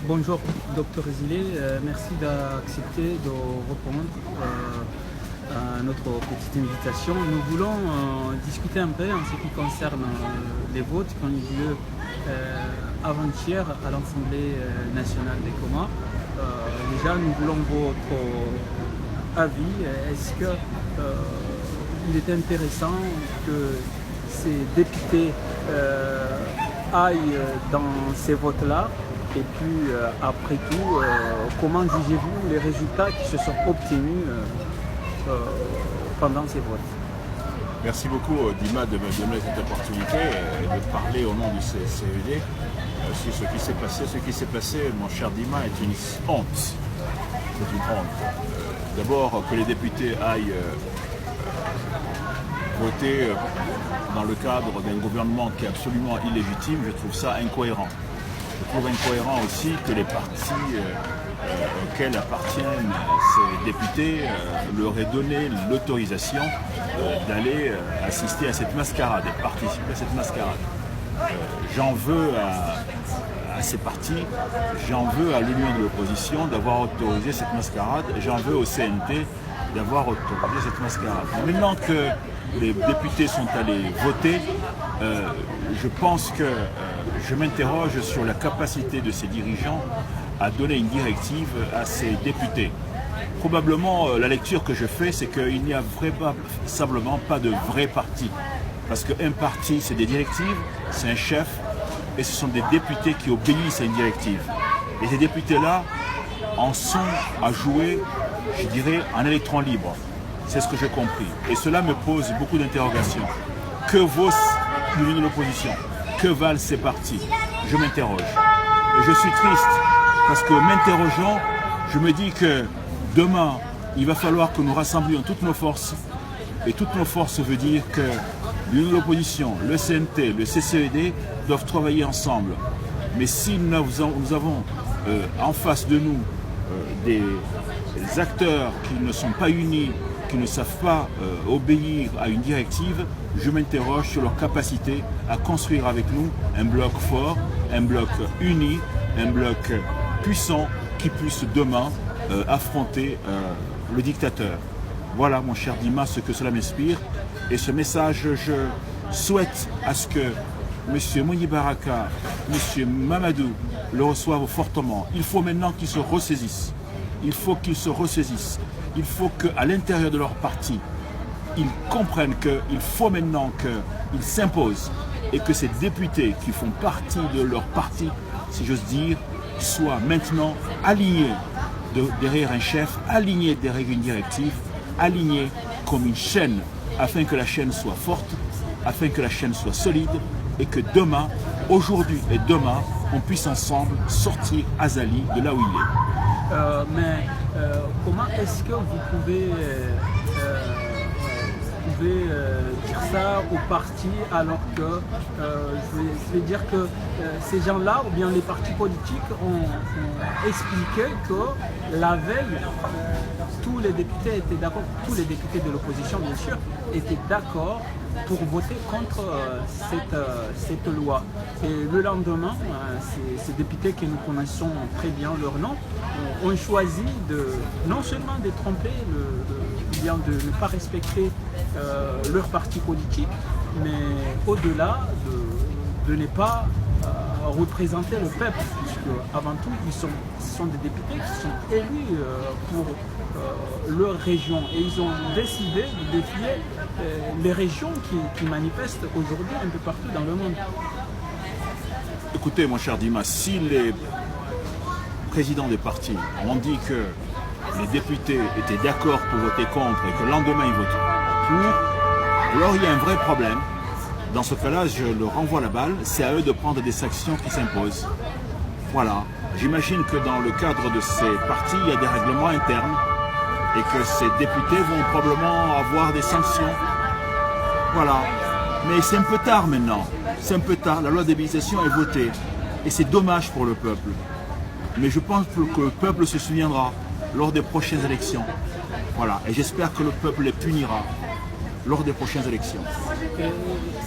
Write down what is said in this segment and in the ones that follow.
Bonjour, Dr Zilé. Merci d'accepter de répondre à notre petite invitation. Nous voulons discuter un peu en ce qui concerne les votes qui ont eu lieu avant-hier à l'Assemblée nationale des Comores. Déjà, nous voulons votre avis. Est-ce qu'il est intéressant que ces députés aillent dans ces votes-là? Et puis, après tout, comment jugez-vous les résultats qui se sont obtenus pendant ces votes? Merci beaucoup, Dima, de me donner cette opportunité de parler au nom du CED sur ce qui s'est passé. Ce qui s'est passé, mon cher Dima, est une honte. C'est une honte. D'abord, que les députés aillent voter dans le cadre d'un gouvernement qui est absolument illégitime, je trouve ça incohérent. Je trouve incohérent aussi que les partis auxquels appartiennent ces députés leur aient donné l'autorisation d'aller assister à cette mascarade, de participer à cette mascarade. J'en veux à ces partis, j'en veux à l'Union de l'opposition d'avoir autorisé cette mascarade, j'en veux au CNT d'avoir autorisé cette mascarade. Maintenant que les députés sont allés voter, je pense que je m'interroge sur la capacité de ces dirigeants à donner une directive à ces députés. Probablement, la lecture que je fais, c'est qu'il n'y a véritablement pas de vrai parti. Parce qu'un parti, c'est des directives, c'est un chef, et ce sont des députés qui obéissent à une directive. Et ces députés-là en sont à jouer, je dirais, en électron libre. C'est ce que j'ai compris. Et cela me pose beaucoup d'interrogations. Que vaut l'Union de l'opposition? Que valent ces partis? Je m'interroge. Et je suis triste parce que m'interrogeant, je me dis que demain, il va falloir que nous rassemblions toutes nos forces. Et toutes nos forces veut dire que l'Union de l'opposition, le CNT, le CCED doivent travailler ensemble. Mais si nous avons en face de nous des acteurs qui ne sont pas unis, qui ne savent pas obéir à une directive, je m'interroge sur leur capacité à construire avec nous un bloc fort, un bloc uni, un bloc puissant qui puisse demain affronter le dictateur. Voilà, mon cher Dima, ce que cela m'inspire. Et ce message, je souhaite à ce que M. Mouni Baraka, M. Mamadou le reçoivent fortement. Il faut maintenant qu'ils se ressaisissent. Il faut qu'ils se ressaisissent. Il faut qu'à l'intérieur de leur parti, ils comprennent qu'il faut maintenant qu'ils s'imposent et que ces députés qui font partie de leur parti, si j'ose dire, soient maintenant alignés derrière un chef, alignés derrière une directive, alignés comme une chaîne, afin que la chaîne soit forte, afin que la chaîne soit solide et que demain, aujourd'hui et demain, on puisse ensemble sortir Azali de là où il est. Comment est-ce que vous pouvez dire ça au parti alors que je vais dire que ces gens-là ou bien les partis politiques ont expliqué que la veille tous les députés étaient d'accord, tous les députés de l'opposition bien sûr étaient d'accord pour voter contre cette loi. Et le lendemain, ces députés que nous connaissons très bien leur nom ont choisi non seulement de tromper, bien de ne pas respecter leur parti politique, mais au-delà de ne pas représenter le peuple, puisque avant tout, ce sont des députés qui sont élus pour leur région. Et ils ont décidé de défier les régions qui manifestent aujourd'hui un peu partout dans le monde. Écoutez, mon cher Dima, si les présidents des partis ont dit que les députés étaient d'accord pour voter contre et que le lendemain ils votent pour, alors il y a un vrai problème. Dans ce cas-là, je leur renvoie la balle, c'est à eux de prendre des sanctions qui s'imposent. Voilà. J'imagine que dans le cadre de ces partis, il y a des règlements internes et que ces députés vont probablement avoir des sanctions. Voilà. Mais c'est un peu tard maintenant. C'est un peu tard. La loi d'habilitation est votée. Et c'est dommage pour le peuple. Mais je pense que le peuple se souviendra lors des prochaines élections. Voilà. Et j'espère que le peuple les punira. lors des prochaines élections.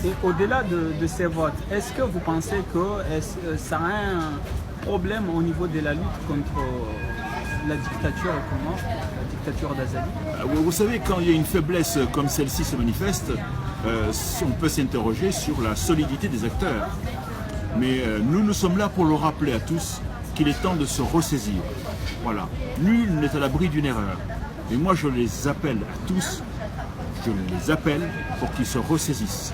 Et au-delà de ces votes, est-ce que vous pensez que ça a un problème au niveau de la lutte contre la dictature la dictature d'Azali? Vous savez, quand il y a une faiblesse comme celle-ci se manifeste, on peut s'interroger sur la solidité des acteurs. Mais nous sommes là pour le rappeler à tous qu'il est temps de se ressaisir. Voilà. Nul n'est à l'abri d'une erreur. Et moi, je les appelle à tous, je les appelle pour qu'ils se ressaisissent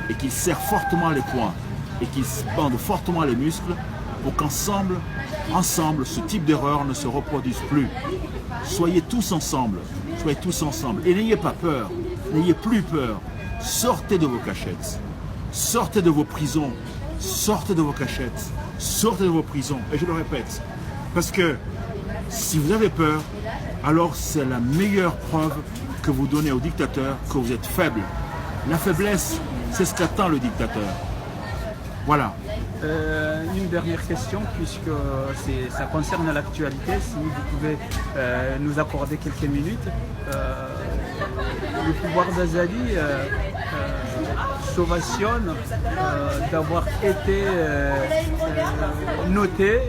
et qu'ils serrent fortement les poings et qu'ils bandent fortement les muscles pour qu'ensemble, ce type d'erreur ne se reproduise plus. Soyez tous ensemble et n'ayez pas peur, n'ayez plus peur. Sortez de vos cachettes, sortez de vos prisons, sortez de vos cachettes, sortez de vos prisons. Et je le répète, parce que si vous avez peur, alors c'est la meilleure preuve que vous donnez au dictateur que vous êtes faible. La faiblesse, c'est ce qu'attend le dictateur. Voilà. Une dernière question, puisque ça concerne l'actualité, si vous pouvez nous accorder quelques minutes. Le pouvoir d'Azali s'ovationne d'avoir été noté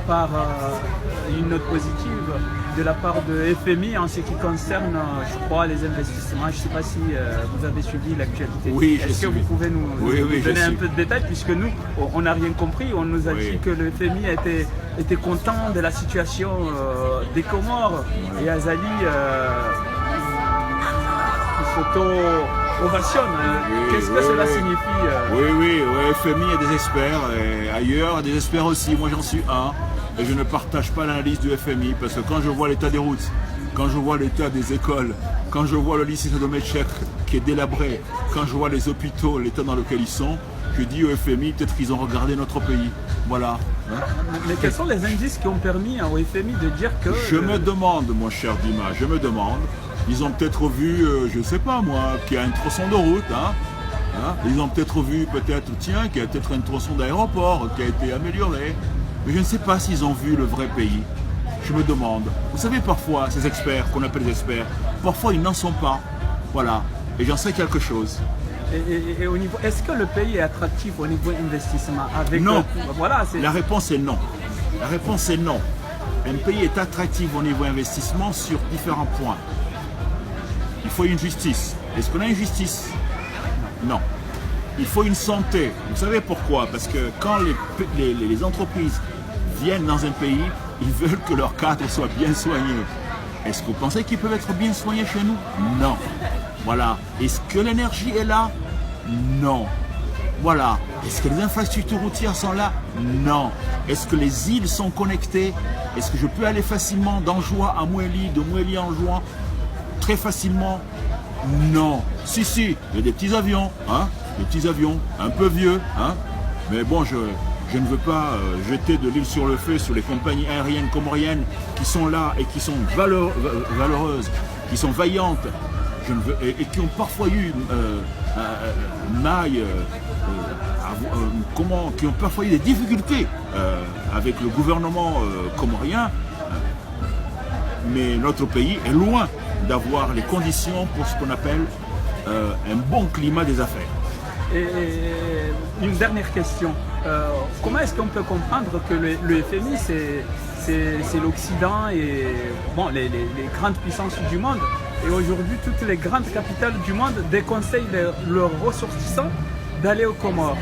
par une note positive de la part de FMI en ce qui concerne, je crois, les investissements. Je ne sais pas si vous avez suivi l'actualité. Oui, est-ce que vous pouvez nous donner un peu de détails, puisque nous, on n'a rien compris. On nous a dit que le FMI était content de la situation des Comores. Et Azali s'auto-ovationne. Qu'est-ce que cela signifie Oui, FMI a des experts, et ailleurs des experts aussi. Moi, j'en suis un. Et je ne partage pas l'analyse du FMI, parce que quand je vois l'état des routes, quand je vois l'état des écoles, quand je vois le lycée Sadometchek qui est délabré, quand je vois les hôpitaux, l'état dans lequel ils sont, je dis au FMI, peut-être qu'ils ont regardé notre pays. Voilà. Mais quels sont les indices qui ont permis au FMI de dire que... Je me demande, mon cher Dima, je me demande. Ils ont peut-être vu, je ne sais pas moi, qu'il y a un tronçon de route. Ils ont peut-être vu, tiens, qu'il y a peut-être un tronçon d'aéroport qui a été amélioré. Mais je ne sais pas s'ils ont vu le vrai pays. Je me demande. Vous savez, parfois, ces experts, qu'on appelle des experts, parfois ils n'en sont pas. Voilà. Et j'en sais quelque chose. Et au niveau, est-ce que le pays est attractif au niveau investissement avec Non. Voilà, la réponse est non. La réponse est non. Un pays est attractif au niveau investissement sur différents points. Il faut une justice. Est-ce qu'on a une justice? Non. Il faut une santé. Vous savez pourquoi? Parce que quand les entreprises viennent dans un pays, ils veulent que leurs cadres soient bien soignés. Est-ce que vous pensez qu'ils peuvent être bien soignés chez nous? Non. Voilà. Est-ce que l'énergie est là? Non. Voilà. Est-ce que les infrastructures routières sont là? Non. Est-ce que les îles sont connectées? Est-ce que je peux aller facilement d'Anjoua à Mouéli, de Mouéli à Anjoua très facilement? Non. Si, il y a des petits avions, des petits avions, un peu vieux, mais bon, je ne veux pas jeter de l'huile sur le feu sur les compagnies aériennes comoriennes qui sont là et qui sont valeureuses, qui sont vaillantes, et qui ont parfois eu qui ont parfois eu des difficultés avec le gouvernement comorien, mais notre pays est loin d'avoir les conditions pour ce qu'on appelle un bon climat des affaires. Et une dernière question. Comment est-ce qu'on peut comprendre que le FMI, c'est l'Occident et bon, les grandes puissances du monde, et aujourd'hui toutes les grandes capitales du monde déconseillent leurs ressortissants d'aller aux Comores.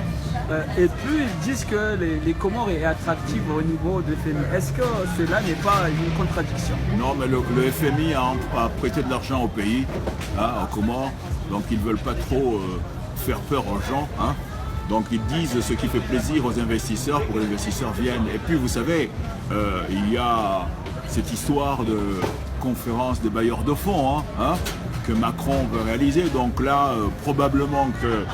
Et plus ils disent que les Comores est attractif au niveau de FMI. Est-ce que cela n'est pas une contradiction? Non, mais le FMI a prêté de l'argent au pays, aux Comores, donc ils ne veulent pas trop faire peur aux gens. Donc ils disent ce qui fait plaisir aux investisseurs pour que les investisseurs viennent. Et puis vous savez, il y a cette histoire de conférence des bailleurs de fonds que Macron veut réaliser. Donc là, probablement que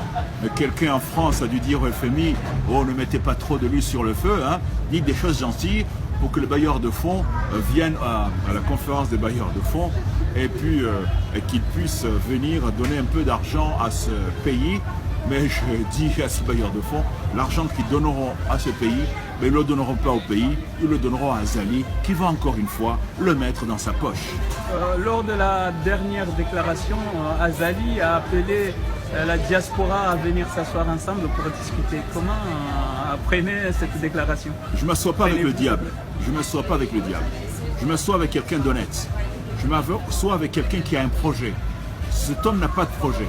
quelqu'un en France a dû dire au FMI, oh, ne mettez pas trop de l'huile sur le feu, dites des choses gentilles pour que les bailleurs de fonds viennent à la conférence des bailleurs de fonds et puis qu'ils puissent venir donner un peu d'argent à ce pays. Mais je dis à ces bailleurs de fonds, l'argent qu'ils donneront à ce pays mais ils ne le donneront pas au pays, ils le donneront à Azali, qui va encore une fois le mettre dans sa poche. Lors de la dernière déclaration, Azali a appelé la diaspora à venir s'asseoir ensemble pour discuter. Comment prenez cette déclaration? Je ne m'assois pas avec le diable. Je ne m'assois pas avec le diable. Je m'assois avec quelqu'un d'honnête. Je m'assois avec quelqu'un qui a un projet. Cet homme n'a pas de projet.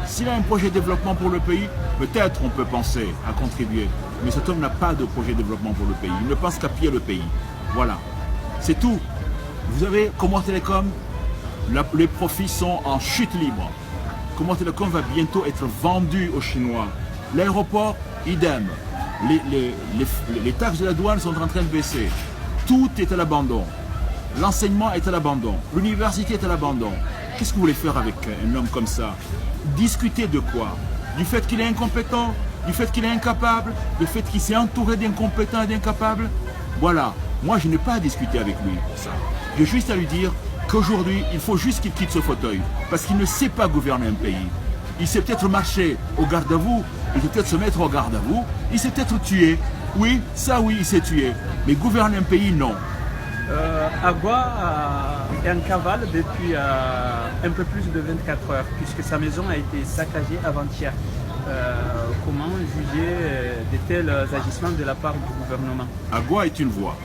S'il a un projet de développement pour le pays, peut-être on peut penser à contribuer. Mais cet homme n'a pas de projet de développement pour le pays. Il ne pense qu'à piller le pays. Voilà. C'est tout. Vous avez Comore Telecom, les profits sont en chute libre. Comore Telecom va bientôt être vendu aux Chinois. L'aéroport, idem. Les taxes de la douane sont en train de baisser. Tout est à l'abandon. L'enseignement est à l'abandon. L'université est à l'abandon. Qu'est-ce que vous voulez faire avec un homme comme ça? Discuter de quoi? Du fait qu'il est incompétent? Du fait qu'il est incapable? Du fait qu'il s'est entouré d'incompétents et d'incapables? Voilà. Moi, je n'ai pas à discuter avec lui pour ça. J'ai juste à lui dire qu'aujourd'hui, il faut juste qu'il quitte ce fauteuil. Parce qu'il ne sait pas gouverner un pays. Il sait peut-être marcher au garde à vous. Il sait peut-être se mettre au garde à vous. Il sait peut-être tuer. Oui, ça oui, il s'est tué. Mais gouverner un pays, non. Agua est en cavale depuis un peu plus de 24 heures, puisque sa maison a été saccagée avant-hier. Comment juger de tels agissements de la part du gouvernement? Agua est une voix,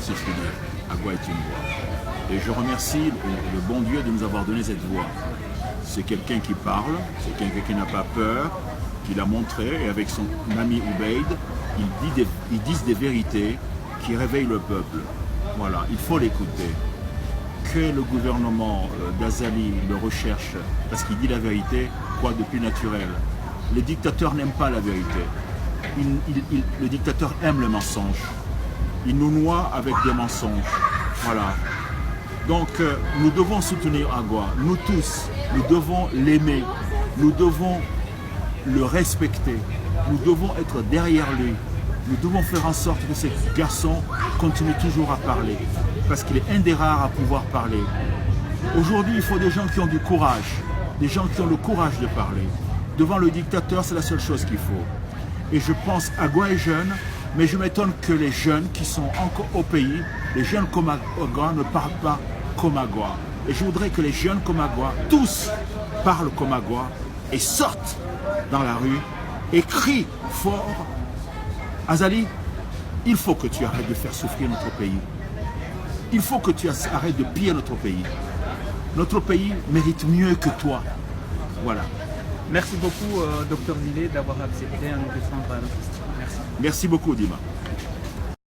si je puis dire. Agua est une voix. Et je remercie le bon Dieu de nous avoir donné cette voix. C'est quelqu'un qui parle, c'est quelqu'un qui n'a pas peur, qui l'a montré, et avec son ami Ubaid, ils disent des vérités qui réveillent le peuple. Voilà, il faut l'écouter. Que le gouvernement d'Azali le recherche, parce qu'il dit la vérité, quoi de plus naturel? Les dictateurs n'aiment pas la vérité. Le dictateur aime le mensonge. Il nous noie avec des mensonges. Voilà. Donc, nous devons soutenir Agua. Nous tous, nous devons l'aimer. Nous devons le respecter. Nous devons être derrière lui. Nous devons faire en sorte que ce garçon continue toujours à parler. Parce qu'il est un des rares à pouvoir parler. Aujourd'hui, il faut des gens qui ont du courage. Des gens qui ont le courage de parler. Devant le dictateur, c'est la seule chose qu'il faut. Et je pense Agua est jeune, mais je m'étonne que les jeunes qui sont encore au pays, les jeunes comme Agua ne parlent pas comme Agua. Et je voudrais que les jeunes comme Agua, tous parlent comme Agua et sortent dans la rue et crient fort: Azali, il faut que tu arrêtes de faire souffrir notre pays. Il faut que tu arrêtes de piller notre pays. Notre pays mérite mieux que toi. Voilà. Merci beaucoup, Dr Zile, d'avoir accepté à nous répondre à nos questions. Merci. Merci beaucoup, Dima.